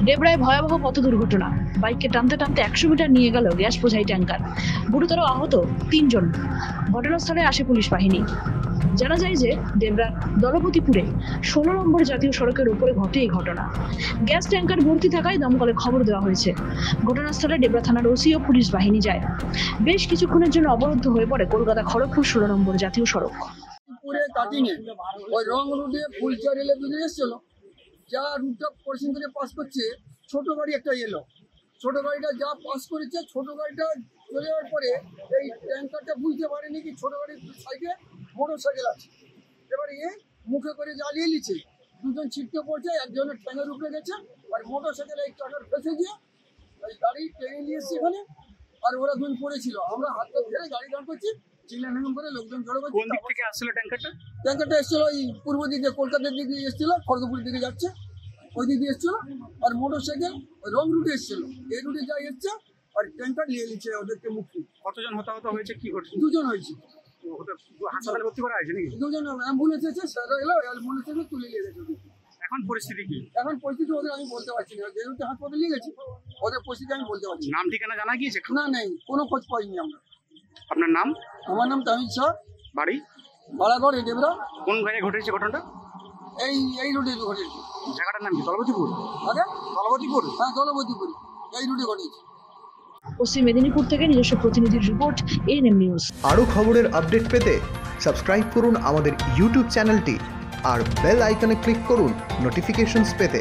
ডেবরায় ভয়াবহ পথ দুর্ঘটনা। বাইককে টানতে টানতে 100 মিটার নিয়ে গেল গ্যাস বোঝাই ট্যাঙ্কার। গুরুতর আহত 3 জন। ঘটনাস্থলে আসে পুলিশ বাহিনী। জানা যায় যে ডেবরার দলপতিপুরে 16 নম্বর জাতীয় সড়কের উপরে ঘটে এই ঘটনা। গ্যাস ট্যাঙ্কার ভর্তি থাকায় দমকলে খবর দেওয়া হয়েছে। ঘটনাস্থলে ডেবরা থানার ওসি ও পুলিশ বাহিনী যায়। বেশ কিছুক্ষণের জন্য অবরুদ্ধ হয়ে পড়ে কলকাতা খড়গপুর 16 নম্বর জাতীয় সড়ক। ওই রং রুটে ফুলচা রেলে বেরিয়ে এসেছিল, যা রুটটা পশ্চিম থেকে পাস করছে ছোট গাড়ি একটা এলো। ছোট গাড়িটা যা পাস করেছে, ছোট গাড়িটা চলে যাওয়ার পরে এই ট্যাঙ্কারটা বুঝতে পারেনি কি ছোট গাড়ির সাইডে মোটর সাইকেল আছে। এবারে এ মুখে করে জ্বালিয়ে নিচ্ছে, দুজন ছিটকে পড়ছে, একজনের ঠ্যাঙের উপরে গেছে, আর মোটর সাইকেল এই টাকার ফেসে দিয়ে ওই গাড়ি টেনে নিয়ে এসছে এখানে। আর ওরা দুজন পড়েছিল, আমরা হাত ধরে গাড়ি দাঁড় করছি, চিল্লানো করে লোকজন জড়ো করছে। কোন দিক থেকে আসছিল ট্যাঙ্কারটা? ট্যাঙ্কারটা এসেছিল ওই পূর্ব দিকে, কলকাতার দিকে এসেছিল, খড়গপুরের দিকে যাচ্ছে, ওই দিকে এসেছিল। আর মোটর সাইকেল ওই রং রুটে এসেছিল, এই রুটে যাই এসছে, আর ট্যাঙ্কার নিয়ে নিচ্ছে ওদেরকে মুক্তি। কতজন হতাহত হয়েছে, কি ঘটছে? দুজন হয়েছে। হাসপাতালে ভর্তি করা হয়েছে নাকি? দুজন অ্যাম্বুলেন্স এসে স্যার এলো, অ্যাম্বুলেন্স এসে তুলে নিয়ে গেছে। এখন পরিস্থিতি কি? এখন পরিস্থিতি ওদের আমি বলতে পারছি না, যেহেতু হাসপাতালে নিয়ে গেছি, ওদের পরিস্থিতি আমি বলতে পারছি নাম ঠিকানা জানা গিয়েছে? না, নেই, কোনো খোঁজ পাইনি আমরা। আপনার নাম? আমার নাম তামিল শাহ, বাড়ি? বালাগড়, ডেবরা। কোন জায়গায় ঘটেছে ঘটনাটা? এই রুটে ঘটেছে। জায়গাটার নাম কি? দলপতিপুর? আগে দলপতিপুর? হ্যাঁ, দলপতিপুর, এই রুটে ঘটেছে। পশ্চিম মেদিনীপুর থেকে নিজস্ব প্রতিনিধির রিপোর্ট, এএনএম নিউজ। আরও খবরের আপডেট পেতে সাবস্ক্রাইব করুন আমাদের ইউটিউব চ্যানেলটি আর বেল আইকনে ক্লিক করুন নোটিফিকেশনস পেতে।